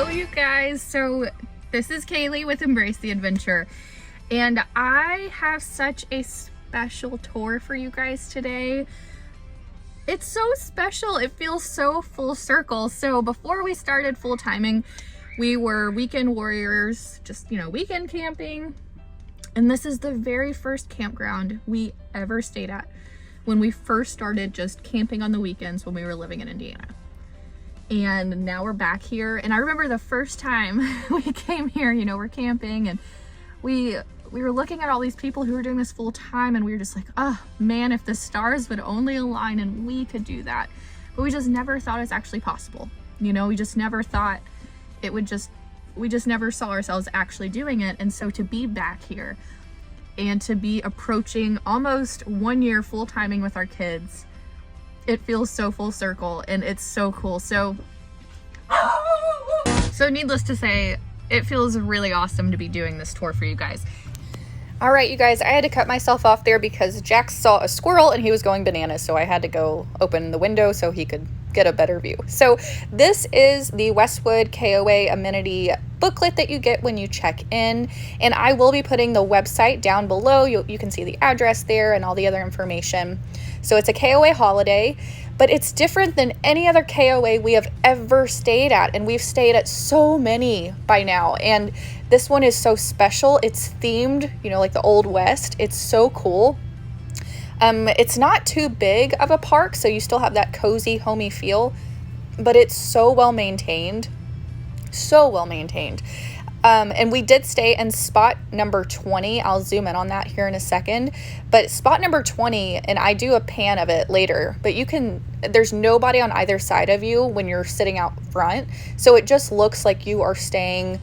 Hello, you guys. So this is Kaylee with Embrace the Adventure, and I have such a special tour for you guys today. It's so special. It feels so full circle. So before we started full timing, we were weekend warriors, just, weekend camping. And this is the very first campground we ever stayed at when we first started just camping on the weekends when we were living in Indiana. And now we're back here. And I remember the first time we came here, we're camping, and we were looking at all these people who were doing this full time, and we were just like, oh man, if the stars would only align and we could do that. But we just never thought it was actually possible. We just never thought it would we just never saw ourselves actually doing it. And so to be back here and to be approaching almost 1 year full timing with our kids, it feels so full circle and it's so cool. So needless to say, it feels really awesome to be doing this tour for you guys. All right, you guys, I had to cut myself off there because Jack saw a squirrel and he was going bananas. So I had to go open the window so he could get a better view. So this is the Westwood KOA amenity booklet that you get when you check in. And I will be putting the website down below. You can see the address there and all the other information. So it's a KOA holiday, but it's different than any other KOA we have ever stayed at. And we've stayed at so many by now. And this one is so special. It's themed, like the Old West. It's so cool. It's not too big of a park, so you still have that cozy, homey feel, but it's so well maintained. So well maintained. And we did stay in spot number 20. I'll zoom in on that here in a second. But spot number 20, and I do a pan of it later, but there's nobody on either side of you when you're sitting out front. So it just looks like you are staying,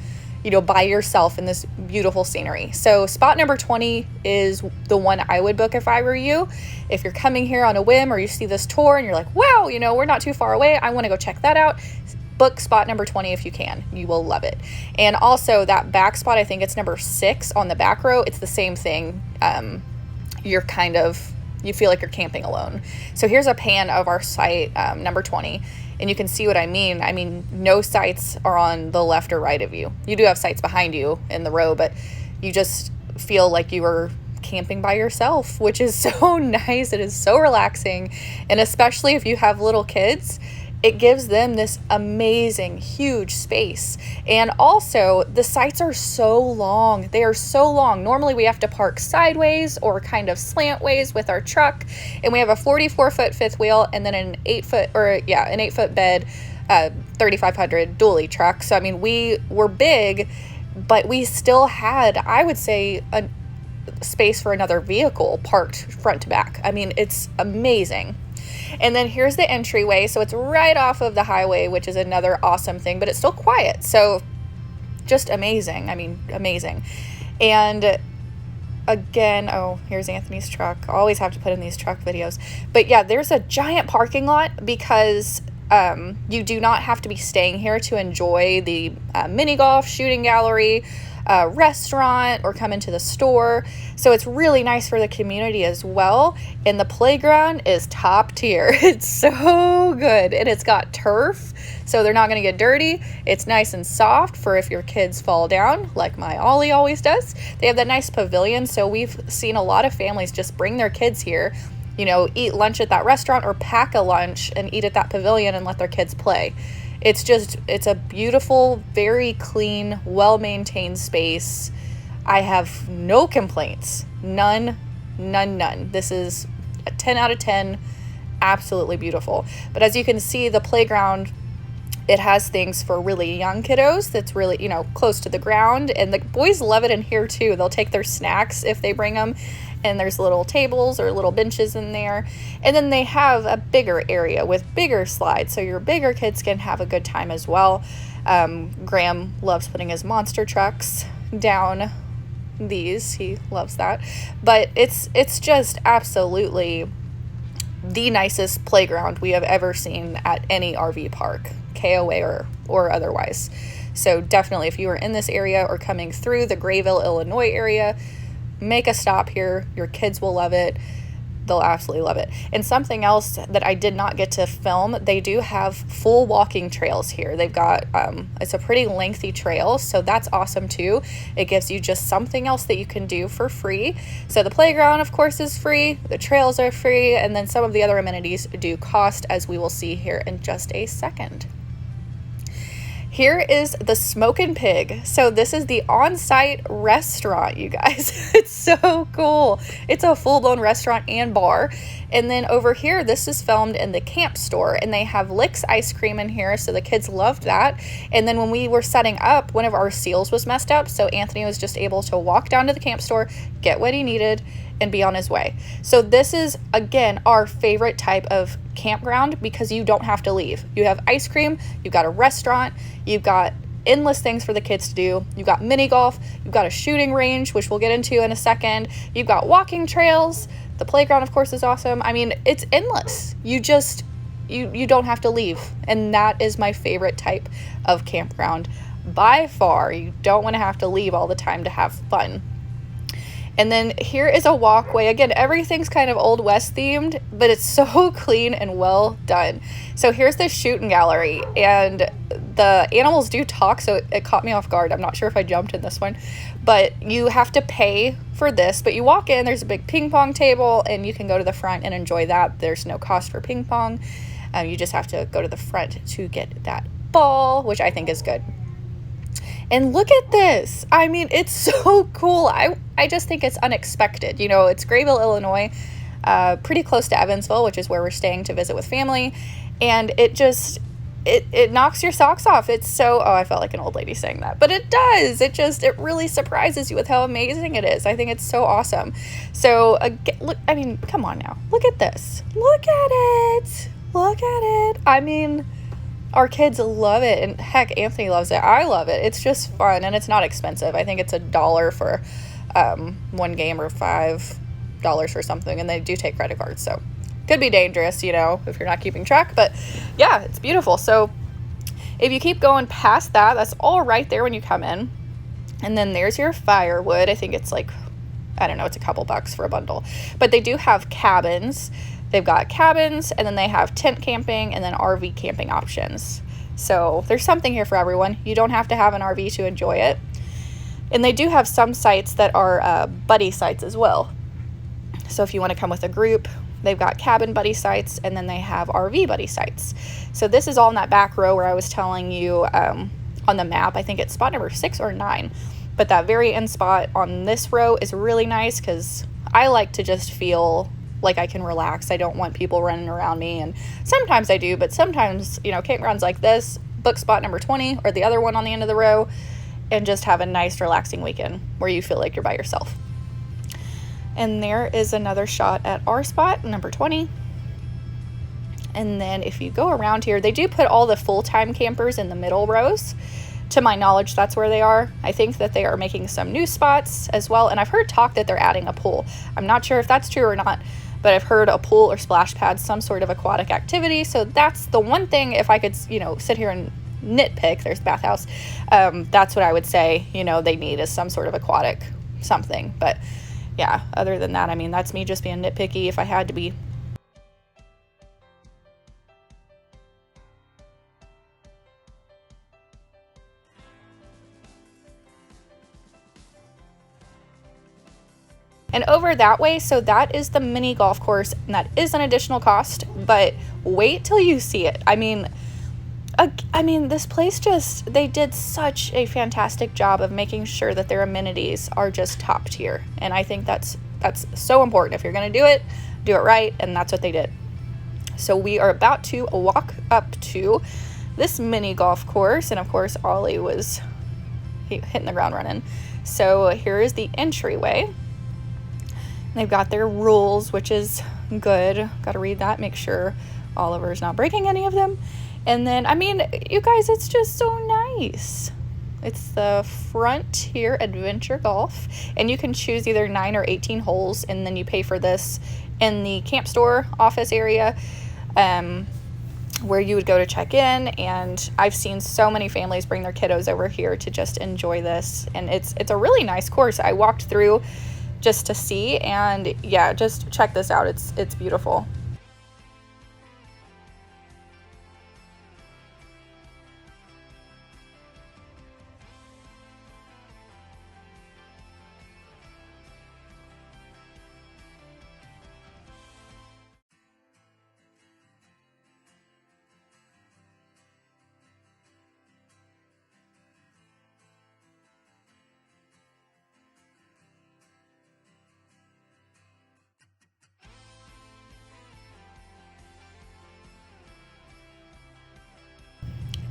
by yourself in this beautiful scenery. So spot number 20 is the one I would book if I were you. If you're coming here on a whim or you see this tour and you're like, wow, we're not too far away, I want to go check that out. Book spot number 20 if you can. You will love it. And also that back spot, I think it's number 6 on the back row. It's the same thing. You feel like you're camping alone. So here's a pan of our site, number 20. And you can see what I mean. I mean, no sites are on the left or right of you. You do have sites behind you in the row, but you just feel like you are camping by yourself, which is so nice. It is so relaxing. And especially if you have little kids, it gives them this amazing, huge space. And also, the sites are so long. They are so long. Normally, we have to park sideways or kind of slantways with our truck. And we have a 44-foot fifth wheel and then an 8-foot bed, 3500 dually truck. So, I mean, we were big, but we still had, I would say, a space for another vehicle parked front to back. I mean, it's amazing. And then here's the entryway. So it's right off of the highway, which is another awesome thing, but it's still quiet. So just amazing. I mean, amazing. And again, here's Anthony's truck. I always have to put in these truck videos. But yeah, there's a giant parking lot because you do not have to be staying here to enjoy the mini golf, shooting gallery, restaurant, or come into the store. So it's really nice for the community as well. And the playground is top tier. It's so good. And it's got turf, so they're not going to get dirty. It's nice and soft for if your kids fall down, like my Ollie always does. They have that nice pavilion. So we've seen a lot of families just bring their kids here, eat lunch at that restaurant or pack a lunch and eat at that pavilion and let their kids play. It's a beautiful, very clean, well-maintained space. I have no complaints. None. This is a 10 out of 10. Absolutely beautiful. But as you can see, the playground, it has things for really young kiddos that's really, close to the ground. And the boys love it in here too. They'll take their snacks if they bring them. And there's little tables or little benches in there. And then they have a bigger area with bigger slides, so your bigger kids can have a good time as well. Graham loves putting his monster trucks down these. He loves that. But it's just absolutely the nicest playground we have ever seen at any RV park, KOA or otherwise. So definitely, if you are in this area or coming through the Grayville, Illinois area, make a stop here. Your kids will love it. they'll absolutely love it. And something else that I did not get to film, they do have full walking trails here. They've got, it's a pretty lengthy trail, so that's awesome too. It gives you just something else that you can do for free. So the playground, of course, is free, the trails are free, and then some of the other amenities do cost, as we will see here in just a second. Here is the Smokin' Pig. So this is the on-site restaurant, you guys. It's so cool. It's a full-blown restaurant and bar. And then over here, this is filmed in the camp store, and they have Licks ice cream in here, so the kids loved that. And then when we were setting up, one of our seals was messed up, so Anthony was just able to walk down to the camp store, get what he needed, and be on his way. So this is, again, our favorite type of campground because you don't have to leave. You have ice cream, you've got a restaurant, you've got endless things for the kids to do. You've got mini golf, you've got a shooting range, which we'll get into in a second. You've got walking trails. The playground, of course, is awesome. I mean, it's endless. You just, you don't have to leave. And that is my favorite type of campground by far. You don't want to have to leave all the time to have fun. And then here is a walkway. Again, everything's kind of Old West themed, but it's so clean and well done. So here's the shooting gallery, and the animals do talk, so it caught me off guard. I'm not sure if I jumped in this one, but you have to pay for this. But you walk in, there's a big ping pong table, and you can go to the front and enjoy that. There's no cost for ping pong. You just have to go to the front to get that ball, which I think is good. And look at this. I mean, it's so cool. I just think it's unexpected. You know, it's Grayville, Illinois, pretty close to Evansville, which is where we're staying to visit with family. And it just, it knocks your socks off. It's so, oh, I felt like an old lady saying that, but it does. It really surprises you with how amazing it is. I think it's so awesome. So, look, I mean, come on now. Look at this. Look at it. Look at it. I mean, our kids love it, and heck, Anthony loves it. I love it. It's just fun, and it's not expensive. I think it's $1 for one game, or $5 for something, and they do take credit cards, so could be dangerous, you know, if you're not keeping track, but yeah, it's beautiful. So if you keep going past that, that's all right there when you come in, and then there's your firewood. I think it's like, I don't know, it's a couple bucks for a bundle, but they do have cabins. They've got cabins, and then they have tent camping and then RV camping options. So there's something here for everyone. You don't have to have an RV to enjoy it. And they do have some sites that are buddy sites as well. So if you want to come with a group, they've got cabin buddy sites, and then they have RV buddy sites. So this is all in that back row where I was telling you on the map. I think it's spot number 6 or 9. But that very end spot on this row is really nice because I like to just feel like I can relax. I don't want people running around me, and sometimes I do, but sometimes, you know, campgrounds like this, book spot number 20 or the other one on the end of the row, and just have a nice relaxing weekend where you feel like you're by yourself. And there is another shot at our spot, number 20. And then if you go around here, they do put all the full-time campers in the middle rows. To my knowledge, that's where they are. I think that they are making some new spots as well, and I've heard talk that they're adding a pool. I'm not sure if that's true or not, but I've heard a pool or splash pad, some sort of aquatic activity. So that's the one thing, if I could, you know, sit here and nitpick, there's the bathhouse, that's what I would say, you know, they need is some sort of aquatic something. But yeah, other than that, I mean, that's me just being nitpicky if I had to be. And over that way, so that is the mini golf course, and that is an additional cost, but wait till you see it. I mean, this place just, they did such a fantastic job of making sure that their amenities are just top tier. And I think that's so important. If you're going to do it right, and that's what they did. So we are about to walk up to this mini golf course, and of course, Ollie was hitting the ground running. So here is the entryway. They've got their rules, which is good. Got to read that, make sure Oliver's not breaking any of them. And then, I mean, you guys, it's just so nice. It's the Frontier Adventure Golf, and you can choose either 9 or 18 holes, and then you pay for this in the camp store office area, where you would go to check in. And I've seen so many families bring their kiddos over here to just enjoy this, and it's a really nice course. I walked through just to see. And yeah, just check this out. It's beautiful.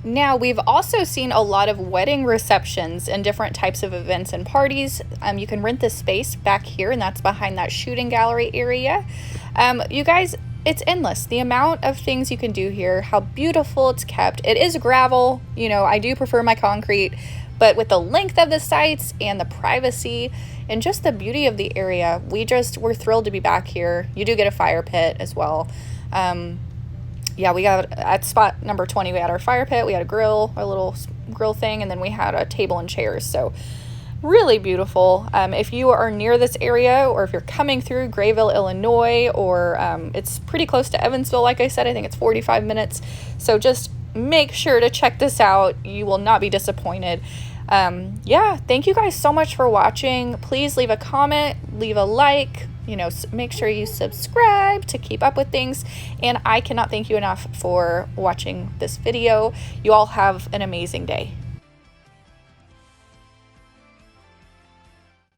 Now, we've also seen a lot of wedding receptions and different types of events and parties. You can rent this space back here, and that's behind that shooting gallery area. You guys, it's endless. The amount of things you can do here, how beautiful it's kept. It is gravel. You know, I do prefer my concrete, but with the length of the sites and the privacy and just the beauty of the area, we're thrilled to be back here. You do get a fire pit as well. Yeah, we got at spot number 20, we had our fire pit, we had a grill, a little grill thing, and then we had a table and chairs. So really beautiful. If you are near this area, or if you're coming through Grayville, Illinois, or it's pretty close to Evansville, like I said, I think it's 45 minutes. So just make sure to check this out. You will not be disappointed. Yeah, thank you guys so much for watching. Please leave a comment, leave a like, you know, make sure you subscribe to keep up with things. And I cannot thank you enough for watching this video. You all have an amazing day.